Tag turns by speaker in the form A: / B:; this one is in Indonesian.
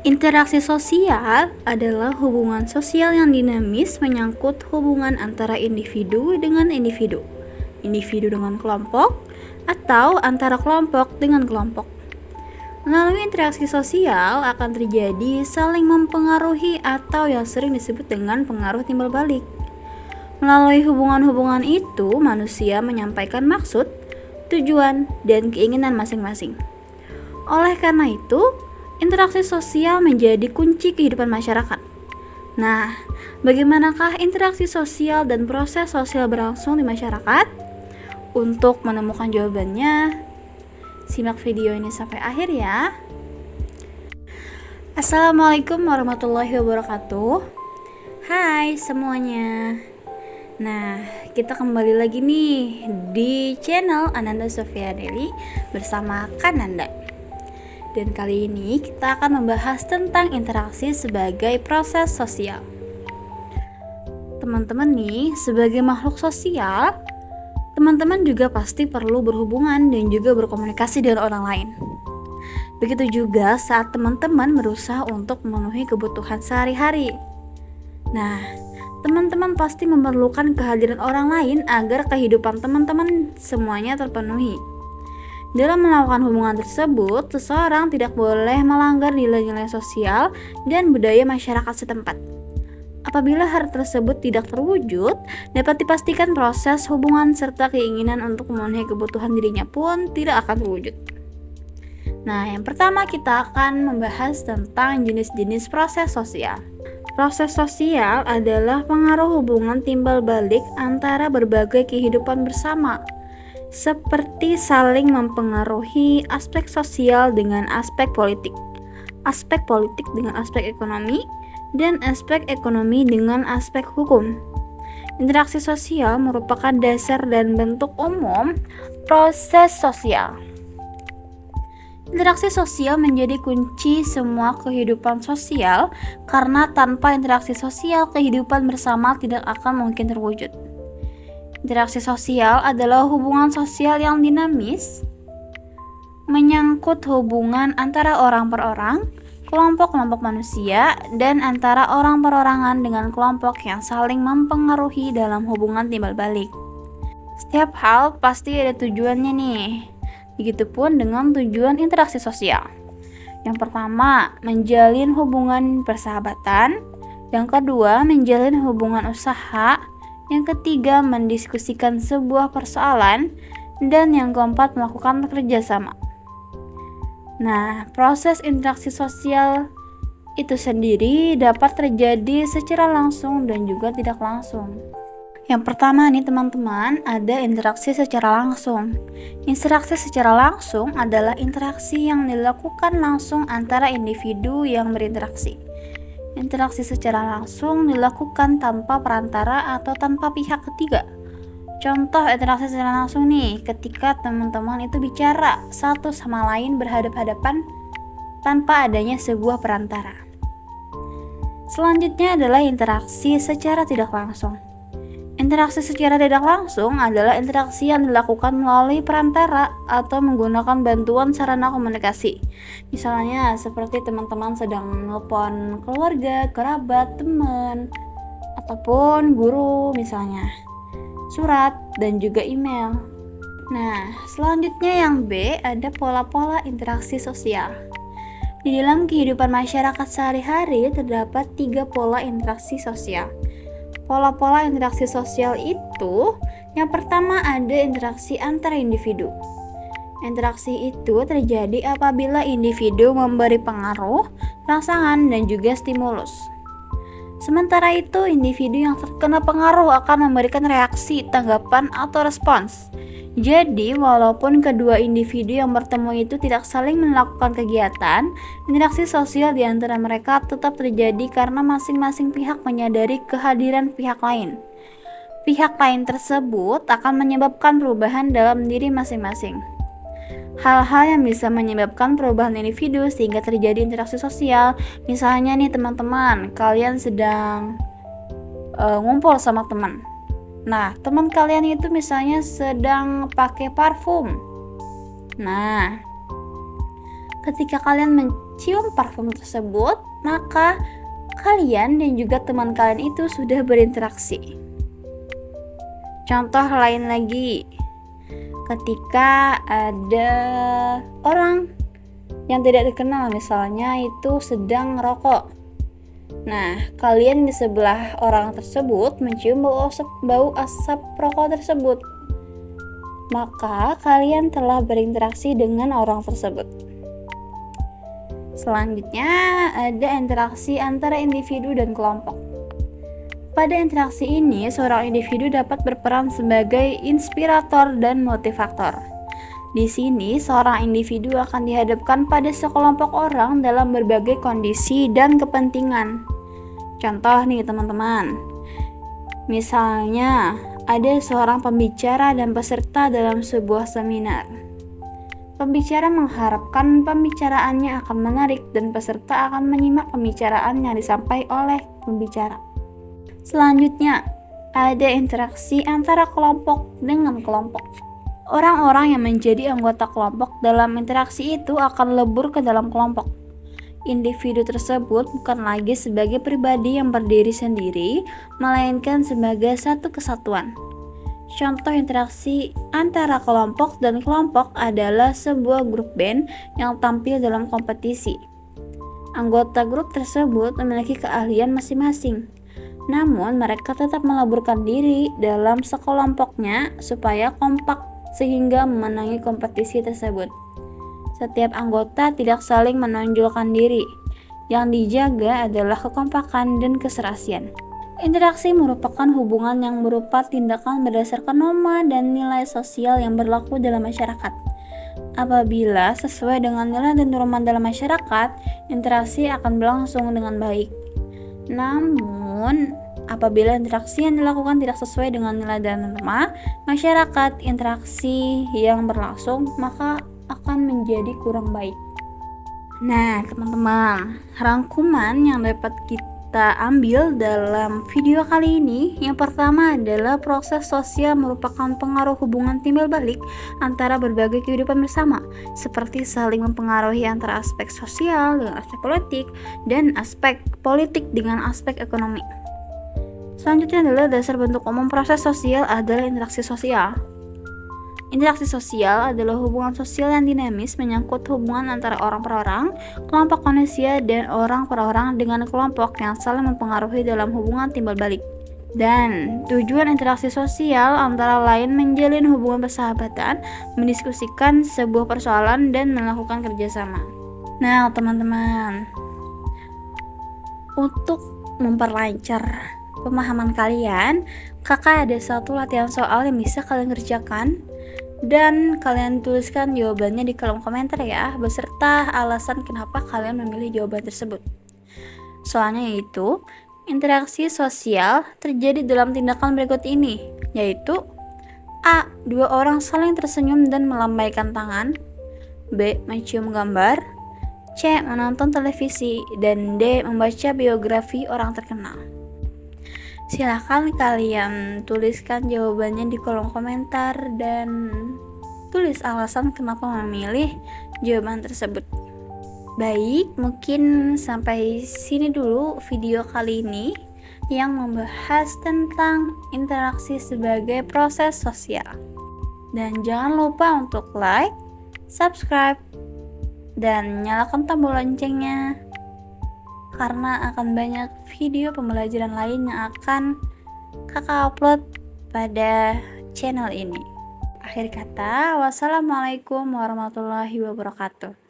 A: Interaksi sosial adalah hubungan sosial yang dinamis menyangkut hubungan antara individu dengan individu, individu dengan kelompok, atau antara kelompok dengan kelompok. Melalui interaksi sosial akan terjadi saling mempengaruhi atau yang sering disebut dengan pengaruh timbal balik. Melalui hubungan-hubungan itu, manusia menyampaikan maksud, tujuan, dan keinginan masing-masing. Oleh karena itu, interaksi sosial menjadi kunci kehidupan masyarakat. Nah, bagaimanakah interaksi sosial dan proses sosial berlangsung di masyarakat? Untuk menemukan jawabannya, simak video ini sampai akhir ya. Assalamualaikum warahmatullahi wabarakatuh. Hai semuanya. Nah, kita kembali lagi nih di channel Ananda Sofia Deli bersama Kananda. Dan kali ini kita akan membahas tentang interaksi sebagai proses sosial. Teman-teman nih, sebagai makhluk sosial, teman-teman juga pasti perlu berhubungan dan juga berkomunikasi dengan orang lain. Begitu juga saat teman-teman berusaha untuk memenuhi kebutuhan sehari-hari. Nah, teman-teman pasti memerlukan kehadiran orang lain agar kehidupan teman-teman semuanya terpenuhi. Dalam melakukan hubungan tersebut, seseorang tidak boleh melanggar nilai-nilai sosial dan budaya masyarakat setempat. Apabila hal tersebut tidak terwujud, dapat dipastikan proses hubungan serta keinginan untuk memenuhi kebutuhan dirinya pun tidak akan terwujud. Nah, yang pertama kita akan membahas tentang jenis-jenis proses sosial. Proses sosial adalah pengaruh hubungan timbal balik antara berbagai kehidupan bersama, seperti saling mempengaruhi aspek sosial dengan aspek politik dengan aspek ekonomi, dan aspek ekonomi dengan aspek hukum. Interaksi sosial merupakan dasar dan bentuk umum proses sosial. Interaksi sosial menjadi kunci semua kehidupan sosial karena tanpa interaksi sosial kehidupan bersama tidak akan mungkin terwujud. Interaksi sosial adalah hubungan sosial yang dinamis, menyangkut hubungan antara orang per orang, kelompok-kelompok manusia, dan antara orang perorangan dengan kelompok yang saling mempengaruhi dalam hubungan timbal balik. Setiap hal pasti ada tujuannya nih. Begitupun dengan tujuan interaksi sosial. Yang pertama, menjalin hubungan persahabatan. Yang kedua, menjalin hubungan usaha. Yang ketiga, mendiskusikan sebuah persoalan. Dan yang keempat, melakukan kerjasama. Nah, proses interaksi sosial itu sendiri dapat terjadi secara langsung dan juga tidak langsung. Yang pertama nih teman-teman, ada interaksi secara langsung. Interaksi secara langsung adalah interaksi yang dilakukan langsung antara individu yang berinteraksi. Interaksi secara langsung dilakukan tanpa perantara atau tanpa pihak ketiga. Contoh interaksi secara langsung nih, ketika teman-teman itu bicara satu sama lain berhadap-hadapan tanpa adanya sebuah perantara. Selanjutnya adalah interaksi secara tidak langsung. Interaksi secara tidak langsung adalah interaksi yang dilakukan melalui perantara atau menggunakan bantuan sarana komunikasi. Misalnya seperti teman-teman sedang menelpon keluarga, kerabat, teman, ataupun guru misalnya, surat, dan juga email. Nah, selanjutnya yang B, ada pola-pola interaksi sosial. Di dalam kehidupan masyarakat sehari-hari terdapat 3 pola interaksi sosial. Pola-pola interaksi sosial itu, yang pertama ada interaksi antar individu. Interaksi itu terjadi apabila individu memberi pengaruh, rangsangan, dan juga stimulus. Sementara itu, individu yang terkena pengaruh akan memberikan reaksi, tanggapan, atau respons. Jadi, walaupun kedua individu yang bertemu itu tidak saling melakukan kegiatan, interaksi sosial di antara mereka tetap terjadi karena masing-masing pihak menyadari kehadiran pihak lain. Pihak lain tersebut akan menyebabkan perubahan dalam diri masing-masing. Hal-hal yang bisa menyebabkan perubahan individu sehingga terjadi interaksi sosial. Misalnya nih teman-teman, kalian sedang ngumpul sama teman. Nah, teman kalian itu misalnya sedang pakai parfum. Nah, Ketika kalian mencium parfum tersebut, maka kalian dan juga teman kalian itu sudah berinteraksi. Contoh lain lagi, ketika ada orang yang tidak dikenal misalnya itu sedang merokok. Nah, kalian di sebelah orang tersebut mencium bau asap rokok tersebut. Maka kalian telah berinteraksi dengan orang tersebut. Selanjutnya ada interaksi antara individu dan kelompok. Pada interaksi ini, seorang individu dapat berperan sebagai inspirator dan motivator. Di sini, seorang individu akan dihadapkan pada sekelompok orang dalam berbagai kondisi dan kepentingan. Contoh nih teman-teman, misalnya ada seorang pembicara dan peserta dalam sebuah seminar. Pembicara mengharapkan pembicaraannya akan menarik dan peserta akan menyimak pembicaraan yang disampaikan oleh pembicara. Selanjutnya, ada interaksi antara kelompok dengan kelompok. Orang-orang yang menjadi anggota kelompok dalam interaksi itu akan lebur ke dalam kelompok. Individu tersebut bukan lagi sebagai pribadi yang berdiri sendiri, melainkan sebagai satu kesatuan. Contoh interaksi antara kelompok dan kelompok adalah sebuah grup band yang tampil dalam kompetisi. Anggota grup tersebut memiliki keahlian masing-masing, namun mereka tetap meleburkan diri dalam sekelompoknya supaya kompak sehingga memenangi kompetisi tersebut. Setiap anggota tidak saling menonjolkan diri. Yang dijaga adalah kekompakan dan keserasian. Interaksi merupakan hubungan yang berupa tindakan berdasarkan norma dan nilai sosial yang berlaku dalam masyarakat. Apabila sesuai dengan nilai dan norma dalam masyarakat, interaksi akan berlangsung dengan baik. Namun, apabila interaksi yang dilakukan tidak sesuai dengan nilai dan norma masyarakat, interaksi yang berlangsung maka akan menjadi kurang baik. Nah, teman-teman, rangkuman yang dapat kita ambil dalam video kali ini, yang pertama adalah proses sosial merupakan pengaruh hubungan timbal balik antara berbagai kehidupan bersama, seperti saling mempengaruhi antara aspek sosial dengan aspek politik dan aspek politik dengan aspek ekonomi. Selanjutnya adalah dasar bentuk umum proses sosial adalah interaksi sosial. Interaksi sosial adalah hubungan sosial yang dinamis menyangkut hubungan antara orang per orang, kelompok manusia, dan orang per orang dengan kelompok yang saling mempengaruhi dalam hubungan timbal balik. Dan tujuan interaksi sosial antara lain menjalin hubungan persahabatan, mendiskusikan sebuah persoalan, dan melakukan kerjasama. Nah teman-teman, untuk memperlancar pemahaman kalian, kakak ada satu latihan soal yang bisa kalian kerjakan. Dan kalian tuliskan jawabannya di kolom komentar ya, beserta alasan kenapa kalian memilih jawaban tersebut. Soalnya yaitu, interaksi sosial terjadi dalam tindakan berikut ini, yaitu A. Dua orang saling tersenyum dan melambaikan tangan. B. Mencium gambar. C. Menonton televisi. Dan D. Membaca biografi orang terkenal. Silahkan kalian tuliskan jawabannya di kolom komentar dan tulis alasan kenapa memilih jawaban tersebut. Baik, mungkin sampai sini dulu video kali ini yang membahas tentang interaksi sebagai proses sosial. Dan jangan lupa untuk like, subscribe, dan nyalakan tombol loncengnya, karena akan banyak video pembelajaran lain yang akan kakak upload pada channel ini. Akhir kata, wassalamualaikum warahmatullahi wabarakatuh.